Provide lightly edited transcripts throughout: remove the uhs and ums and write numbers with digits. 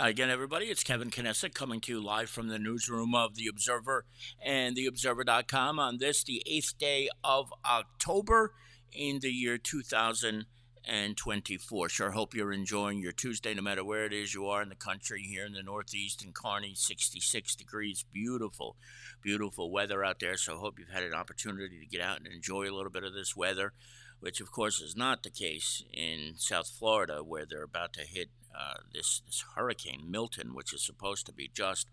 Hi again, everybody. It's Kevin Knesset coming to you live from the newsroom of The Observer and TheObserver.com on this, the 8th day of October in the year 2024. Sure hope you're enjoying your Tuesday, no matter where it is you are in the country. Here in the Northeast in Kearney, 66 degrees. Beautiful, beautiful weather out there. So hope you've had an opportunity to get out and enjoy a little bit of this weather, which of course is not the case in South Florida, where they're about to hit this hurricane Milton, which is supposed to be just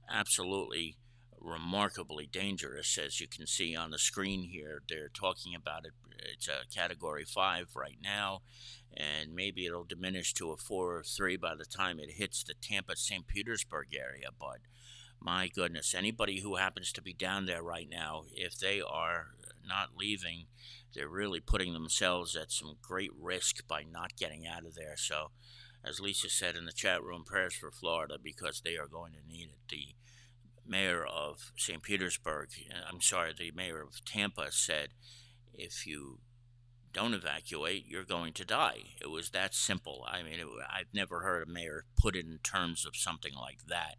absolutely remarkably dangerous. As you can see on the screen here, they're talking about it. It's a category 5 right now, and maybe it'll diminish to a 4 or 3 by the time it hits the Tampa St. Petersburg area. But my goodness, anybody who happens to be down there right now, if they are not leaving, they're really putting themselves at some great risk by not getting out of there. So, as Lisa said in the chat room, prayers for Florida, because they are going to need it. The mayor of St. Petersburg, the mayor of Tampa said, if you don't evacuate, you're going to die. It was that simple. I mean, I've never heard a mayor put it in terms of something like that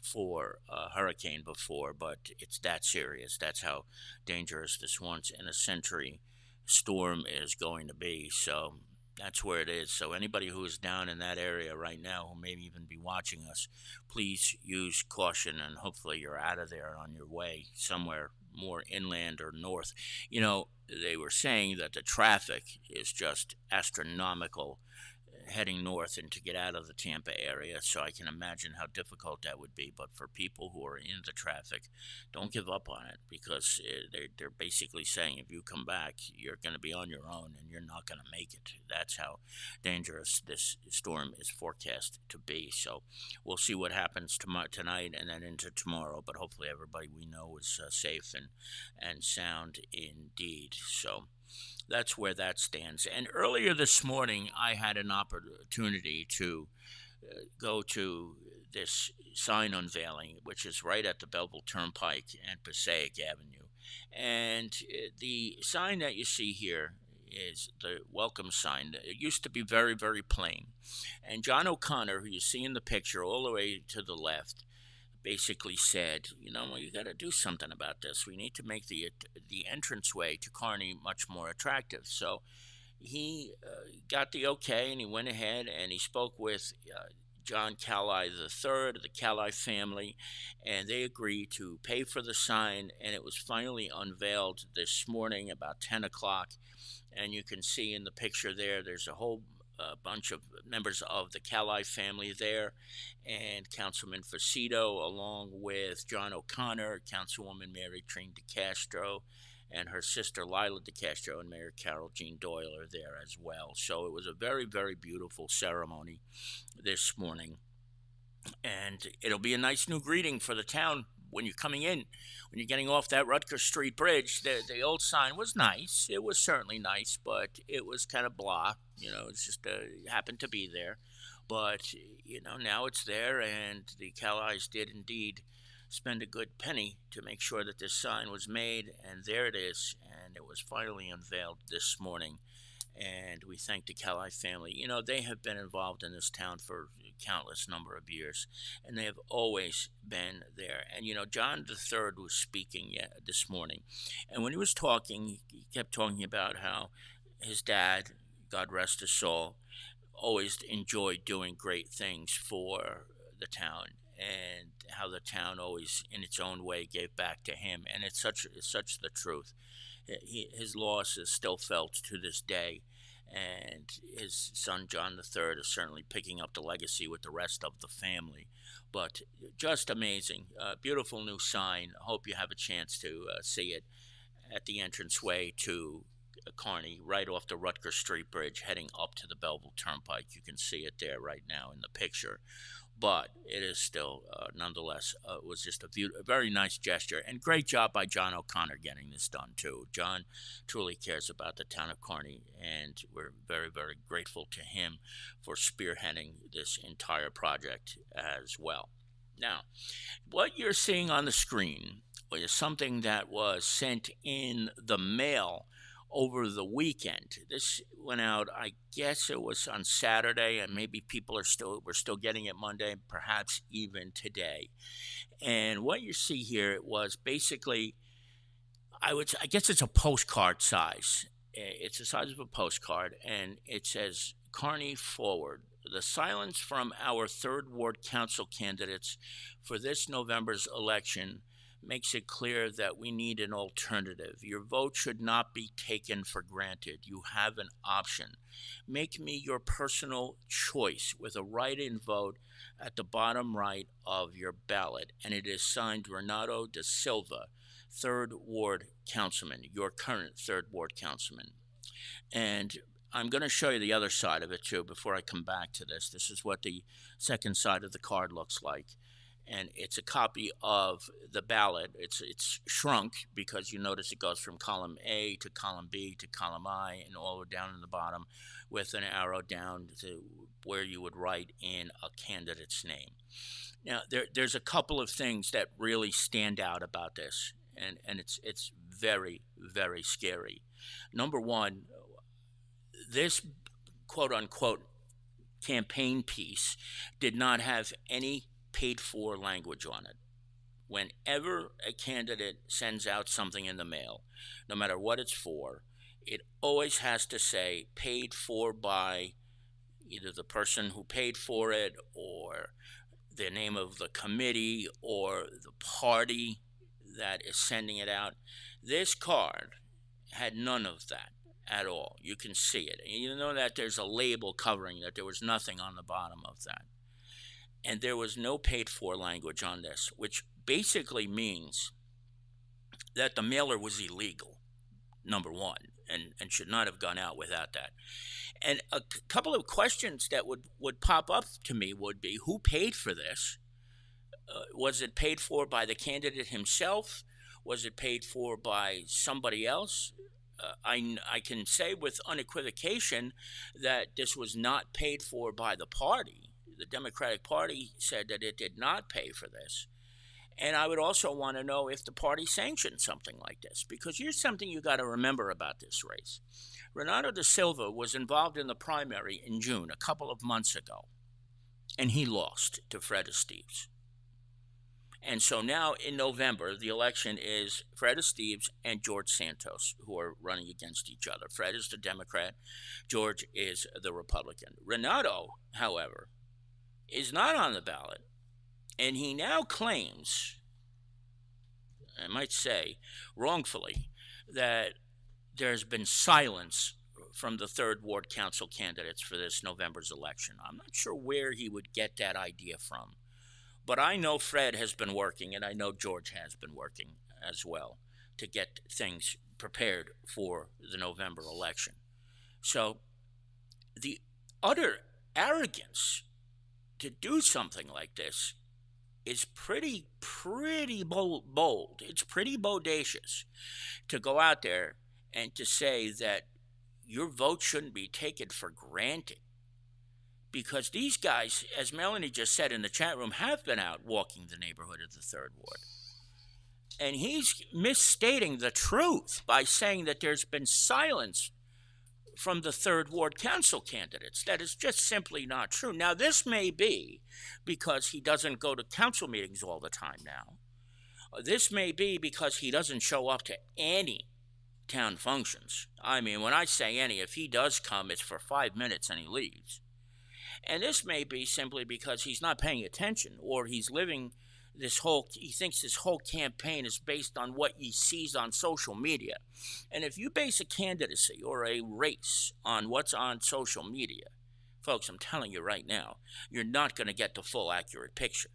for a hurricane before, but it's that serious. That's how dangerous this once in a century storm is going to be. So that's where it is. So anybody who is down in that area right now, who may even be watching us, please use caution, and hopefully you're out of there on your way somewhere more inland or north. They were saying that the traffic is just astronomical heading north and to get out of the Tampa area. So I can imagine how difficult that would be. But for people who are in the traffic, don't give up on it, because they're basically saying if you come back, you're going to be on your own and you're not going to make it. That's how dangerous this storm is forecast to be. So we'll see what happens tonight and then into tomorrow. But hopefully everybody we know is safe and sound indeed. So that's where that stands. And earlier this morning, I had an opportunity to go to this sign unveiling, which is right at the Belleville Turnpike and Passaic Avenue. And the sign that you see here is the welcome sign. It used to be very, very plain. And John O'Connor, who you see in the picture all the way to the left, basically said, you got to do something about this. We need to make the entranceway to Kearney much more attractive. So he got the okay, and he went ahead and he spoke with John Cali III, the Cali family, and they agreed to pay for the sign, and it was finally unveiled this morning about 10 o'clock. And you can see in the picture there's a whole bunch of members of the Cali family there, and Councilman Facito, along with John O'Connor, Councilwoman Mary Trine DeCastro, and her sister Lila DeCastro, and Mayor Carol Jean Doyle are there as well. So it was a very, very beautiful ceremony this morning, and it'll be a nice new greeting for the town when you're coming in. When you're getting off that Rutgers Street Bridge, the old sign was nice. It was certainly nice, but it was kind of blah. It's just happened to be there. But, now it's there, and the Calais did indeed spend a good penny to make sure that this sign was made, and there it is. And it was finally unveiled this morning, and we thank the Calais family. They have been involved in this town for a countless number of years, and they have always been there. And, John III was speaking this morning, and when he was talking, he kept talking about how his dad, God rest his soul, always enjoyed doing great things for the town, and how the town always, in its own way, gave back to him. And it's such the truth. His loss is still felt to this day, and his son John III is certainly picking up the legacy with the rest of the family. But just amazing, beautiful new sign. Hope you have a chance to see it at the entranceway to Kearney, right off the Rutgers Street Bridge, heading up to the Belleville Turnpike. You can see it there right now in the picture. But it is still, nonetheless, it was just a very nice gesture, and great job by John O'Connor getting this done too. John truly cares about the town of Kearney, and we're very, very grateful to him for spearheading this entire project as well. Now, what you're seeing on the screen is something that was sent in the mail over the weekend. This went out, I guess it was on Saturday, and maybe people we're still getting it Monday, perhaps even today. And what you see here was basically, I guess it's a postcard size. It's the size of a postcard, and it says, "Carney forward. The silence from our third ward council candidates for this November's election makes it clear that we need an alternative. Your vote should not be taken for granted. You have an option. Make me your personal choice with a write-in vote at the bottom right of your ballot." And it is signed Renato da Silva, third ward councilman, your current third ward councilman. And I'm going to show you the other side of it too before I come back to this. This is what the second side of the card looks like. And it's a copy of the ballot. It's shrunk because you notice it goes from column A to column B to column I and all the way down in the bottom with an arrow down to where you would write in a candidate's name. Now, there's a couple of things that really stand out about this, and it's very, very scary. Number one, this quote-unquote campaign piece did not have any paid-for language on it. Whenever a candidate sends out something in the mail, no matter what it's for, it always has to say paid for by either the person who paid for it or the name of the committee or the party that is sending it out. This card had none of that at all. You can see it. And you know that there's a label covering that. There was nothing on the bottom of that. And there was no paid for language on this, which basically means that the mailer was illegal, number one, and should not have gone out without that. And a couple of questions that would pop up to me would be, who paid for this? Was it paid for by the candidate himself? Was it paid for by somebody else? I can say with unequivocation that this was not paid for by the party. The Democratic Party said that it did not pay for this. And I would also want to know if the party sanctioned something like this, because here's something you got to remember about this race. Renato da Silva was involved in the primary in June, a couple of months ago, and he lost to Fred Esteves. And so now in November, the election is Fred Esteves and George Santos, who are running against each other. Fred is the Democrat, George is the Republican. Renato, however, is not on the ballot, and he now claims, I might say wrongfully, that there's been silence from the third ward council candidates for this November's election. I'm not sure where he would get that idea from, but I know Fred has been working, and I know George has been working as well to get things prepared for the November election. So the utter arrogance to do something like this is pretty bold. It's pretty bodacious to go out there and to say that your vote shouldn't be taken for granted. Because these guys, as Melanie just said in the chat room, have been out walking the neighborhood of the third ward. And he's misstating the truth by saying that there's been silence from the third ward council candidates. That is just simply not true. Now, this may be because he doesn't go to council meetings all the time now. This may be because he doesn't show up to any town functions. I mean, when I say any, if he does come, it's for 5 minutes and he leaves. And this may be simply because he's not paying attention, or he's living he thinks this whole campaign is based on what he sees on social media. And if you base a candidacy or a race on what's on social media, folks, I'm telling you right now, you're not going to get the full accurate picture.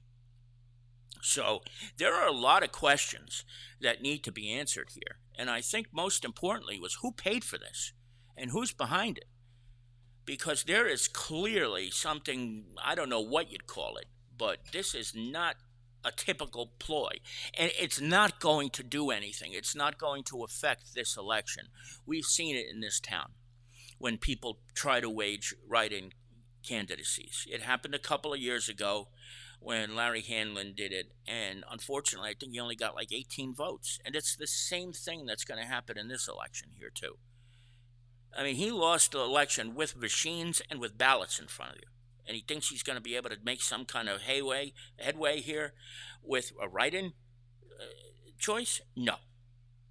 So there are a lot of questions that need to be answered here. And I think most importantly was who paid for this and who's behind it. Because there is clearly something, I don't know what you'd call it, but this is not a typical ploy. And it's not going to do anything. It's not going to affect this election. We've seen it in this town when people try to wage write-in candidacies. It happened a couple of years ago when Larry Hanlon did it, and unfortunately, I think he only got like 18 votes. And it's the same thing that's going to happen in this election here, too. I mean, he lost the election with machines and with ballots in front of you. And he thinks he's going to be able to make some kind of headway here with a write-in choice? No,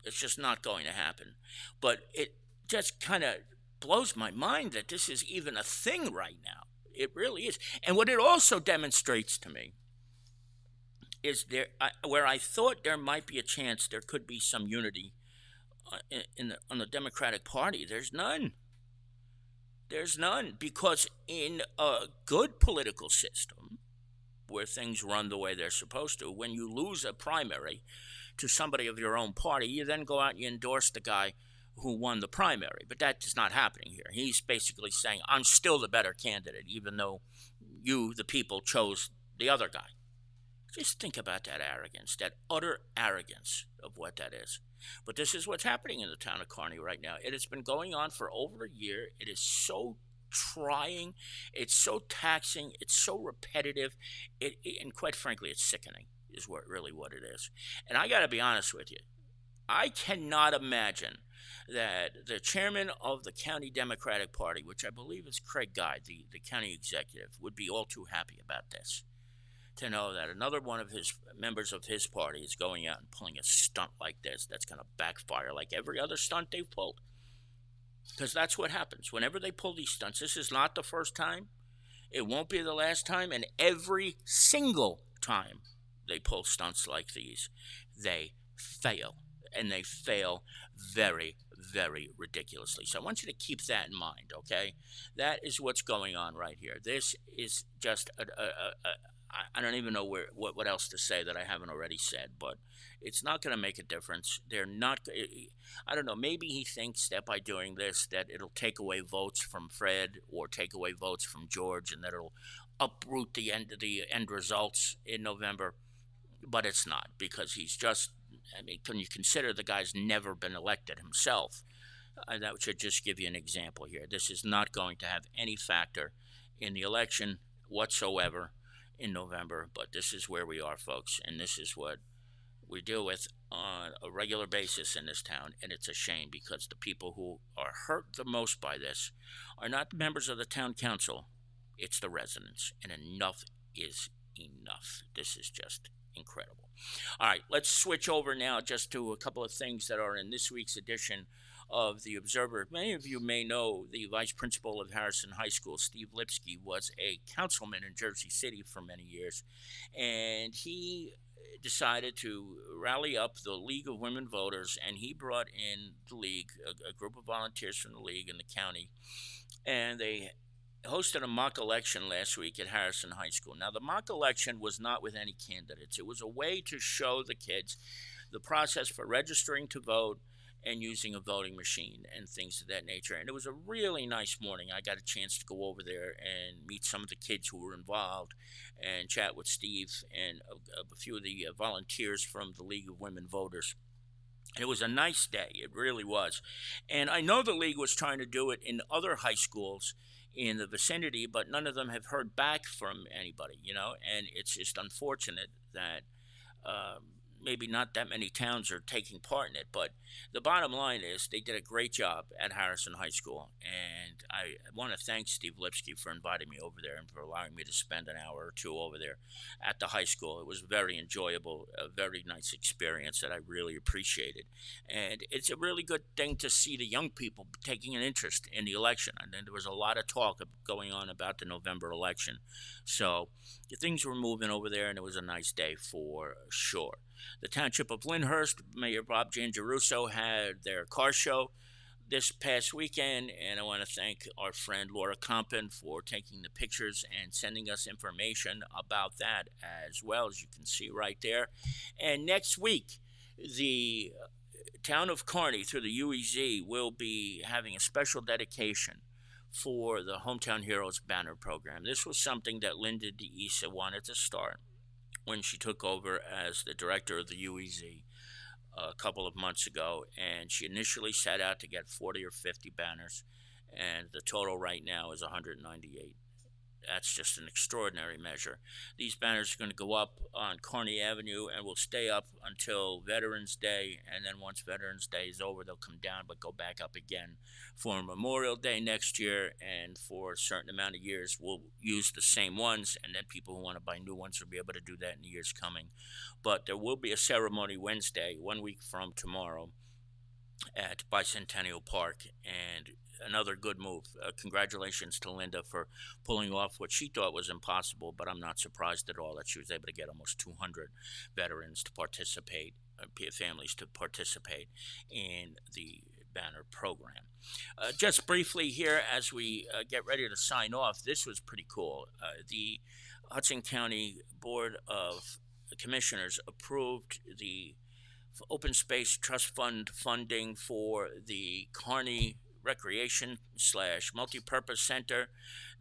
it's just not going to happen. But it just kind of blows my mind that this is even a thing right now. It really is. And what it also demonstrates to me is where I thought there might be a chance there could be some unity on the Democratic Party. There's none. There's none, because in a good political system where things run the way they're supposed to, when you lose a primary to somebody of your own party, you then go out and you endorse the guy who won the primary. But that is not happening here. He's basically saying, I'm still the better candidate, even though you, the people, chose the other guy. Just think about that arrogance, that utter arrogance of what that is. But this is what's happening in the town of Kearney right now. It has been going on for over a year. It is so trying. It's so taxing. It's so repetitive. And quite frankly, it's sickening is what it is. And I got to be honest with you. I cannot imagine that the chairman of the county Democratic Party, which I believe is Craig Guy, the county executive, would be all too happy about this. To know that another one of his members of his party is going out and pulling a stunt like this that's going to backfire like every other stunt they've pulled. Because that's what happens. Whenever they pull these stunts, this is not the first time. It won't be the last time. And every single time they pull stunts like these, they fail. And they fail very, very ridiculously. So I want you to keep that in mind, okay? That is what's going on right here. This is just I don't even know what else to say that I haven't already said, but it's not going to make a difference. They're not. I don't know. Maybe he thinks that by doing this, that it'll take away votes from Fred or take away votes from George, and that it'll uproot the end results in November. But it's not, because he's just. I mean, can you consider the guy's never been elected himself? That should just give you an example here. This is not going to have any factor in the election whatsoever in November, but this is where we are, folks, and this is what we deal with on a regular basis in this town, and it's a shame, because the people who are hurt the most by this are not the members of the town council, it's the residents, and enough is enough. This is just incredible. All right, let's switch over now just to a couple of things that are in this week's edition of the Observer. Many of you may know the vice principal of Harrison High School, Steve Lipsky, was a councilman in Jersey City for many years, and he decided to rally up the League of Women Voters, and he brought in the League, a group of volunteers from the League in the county, and they hosted a mock election last week at Harrison High School. Now, the mock election was not with any candidates. It was a way to show the kids the process for registering to vote and using a voting machine and things of that nature. And it was a really nice morning. I got a chance to go over there and meet some of the kids who were involved and chat with Steve and a few of the volunteers from the League of Women Voters. It was a nice day. It really was. And I know the League was trying to do it in other high schools in the vicinity, but none of them have heard back from anybody, and it's just unfortunate that maybe not that many towns are taking part in it, but the bottom line is they did a great job at Harrison High School, and I want to thank Steve Lipsky for inviting me over there and for allowing me to spend an hour or two over there at the high school. It was very enjoyable, a very nice experience that I really appreciated, and it's a really good thing to see the young people taking an interest in the election. And then there was a lot of talk going on about the November election, so things were moving over there, and it was a nice day for sure. The Township of Lyndhurst, Mayor Bob Giangiarusso had their car show this past weekend, and I want to thank our friend Laura Compton for taking the pictures and sending us information about that as well, as you can see right there. And next week, the town of Kearney, through the UEZ, will be having a special dedication for the Hometown Heroes banner program. This was something that Linda DeIsa wanted to start when she took over as the director of the UEZ a couple of months ago, and she initially set out to get 40 or 50 banners, and the total right now is 198. That's just an extraordinary measure. These banners are going to go up on Kearney Avenue and will stay up until Veterans Day. And then once Veterans Day is over, they'll come down but go back up again for Memorial Day next year. And for a certain amount of years, we'll use the same ones. And then people who want to buy new ones will be able to do that in the years coming. But there will be a ceremony Wednesday, 1 week from tomorrow, at Bicentennial Park, and another good move. Congratulations to Linda for pulling off what she thought was impossible, but I'm not surprised at all that she was able to get almost 200 veterans to participate, families to participate in the banner program. Just briefly here, as we get ready to sign off, this was pretty cool. The Hudson County Board of Commissioners approved the open space trust fund funding for the Kearney Recreation slash Multipurpose Center,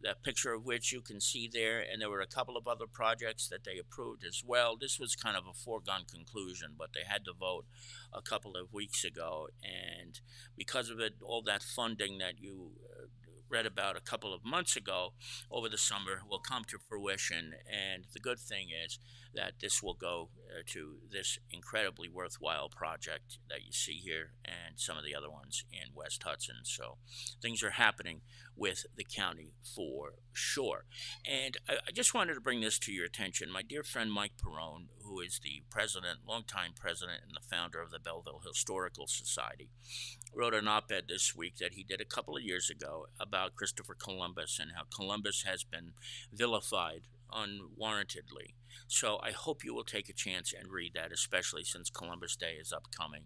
the picture of which you can see there, and there were a couple of other projects that they approved as well. This was kind of a foregone conclusion, but they had to vote a couple of weeks ago, and because of it, all that funding that you read about a couple of months ago over the summer will come to fruition. And the good thing is that this will go to this incredibly worthwhile project that you see here and some of the other ones in West Hudson. So things are happening with the county for sure. And I just wanted to bring this to your attention. My dear friend Mike Perrone, who is the president, longtime president, and the founder of the Belleville Historical Society, wrote an op-ed this week that he did a couple of years ago about Christopher Columbus and how Columbus has been vilified unwarrantedly. So I hope you will take a chance and read that, especially since Columbus Day is upcoming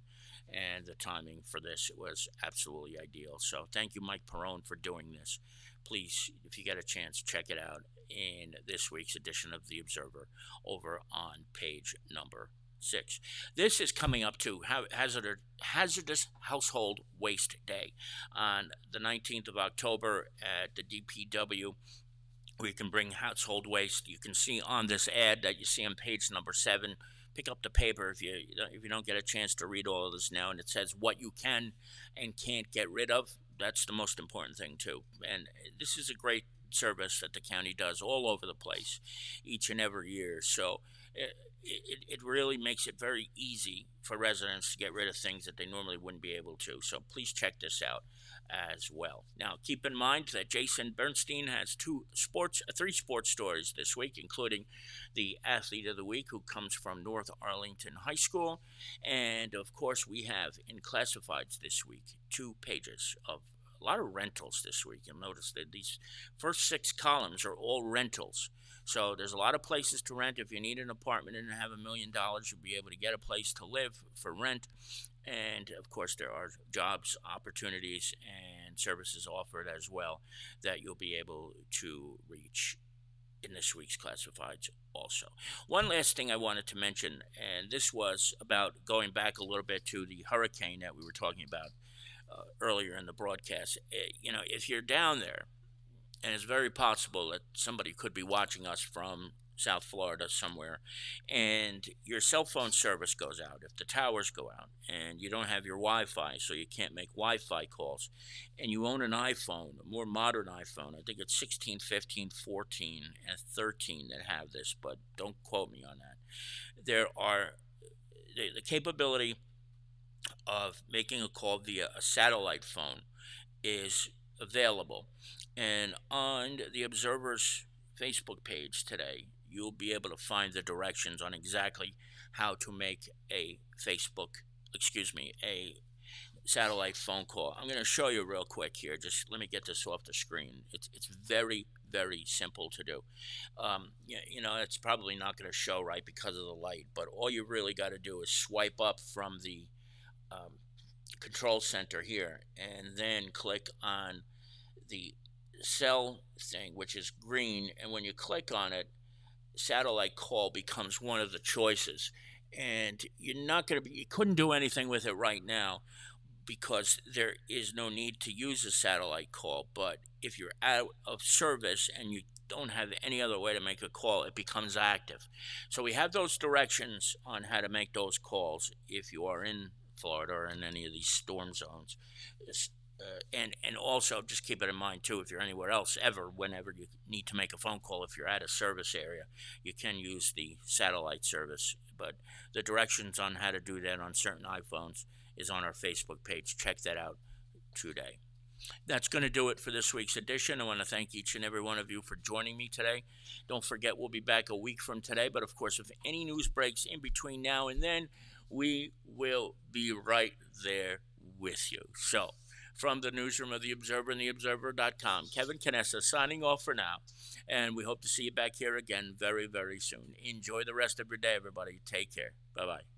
and the timing for this was absolutely ideal. So thank you, Mike Perrone, for doing this. Please, if you get a chance, check it out in this week's edition of The Observer over on page number 6. This is coming up to Hazardous Household Waste Day on the 19th of October at the DPW, where you can bring household waste. You can see on this ad that you see on page number 7. Pick up the paper if you don't get a chance to read all of this now, and it says what you can and can't get rid of. That's the most important thing too. And this is a great service that the county does all over the place each and every year. So it really makes it very easy for residents to get rid of things that they normally wouldn't be able to. So please check this out as well. Now, keep in mind that Jason Bernstein has three sports stories this week, including the Athlete of the Week, who comes from North Arlington High School. And, of course, we have in Classifieds this week 2 pages of a lot of rentals this week. You'll notice that these first 6 columns are all rentals. So there's a lot of places to rent. If you need an apartment and have $1 million, you'll be able to get a place to live for rent. And, of course, there are jobs, opportunities, and services offered as well that you'll be able to reach in this week's Classifieds also. One last thing I wanted to mention, and this was about going back a little bit to the hurricane that we were talking about earlier in the broadcast. If you're down there, and it's very possible that somebody could be watching us from South Florida somewhere, and your cell phone service goes out, if the towers go out, and you don't have your Wi-Fi, so you can't make Wi-Fi calls, and you own an iPhone, a more modern iPhone, I think it's 16, 15, 14, and 13 that have this, but don't quote me on that. There are the capability of making a call via a satellite phone is available. And on the Observer's Facebook page today, you'll be able to find the directions on exactly how to make a satellite phone call. I'm going to show you real quick here. Just let me get this off the screen. It's very, very simple to do. It's probably not going to show right because of the light, but all you really got to do is swipe up from the control center here and then click on the cell thing, which is green, and when you click on it, satellite call becomes one of the choices. And you couldn't do anything with it right now because there is no need to use a satellite call. But if you're out of service and you don't have any other way to make a call, it becomes active. So we have those directions on how to make those calls if you are in Florida or in any of these storm zones. And also just keep it in mind too, if you're anywhere else ever, whenever you need to make a phone call, if you're at a service area, you can use the satellite service. But the directions on how to do that on certain iPhones is on our Facebook page. Check that out today. That's going to do it for this week's edition. I want to thank each and every one of you for joining me today. Don't forget, we'll be back a week from today. But of course, if any news breaks in between now and then, we will be right there with you. So, from the newsroom of The Observer and TheObserver.com, Kevin Canessa signing off for now. And we hope to see you back here again very, very soon. Enjoy the rest of your day, everybody. Take care. Bye bye.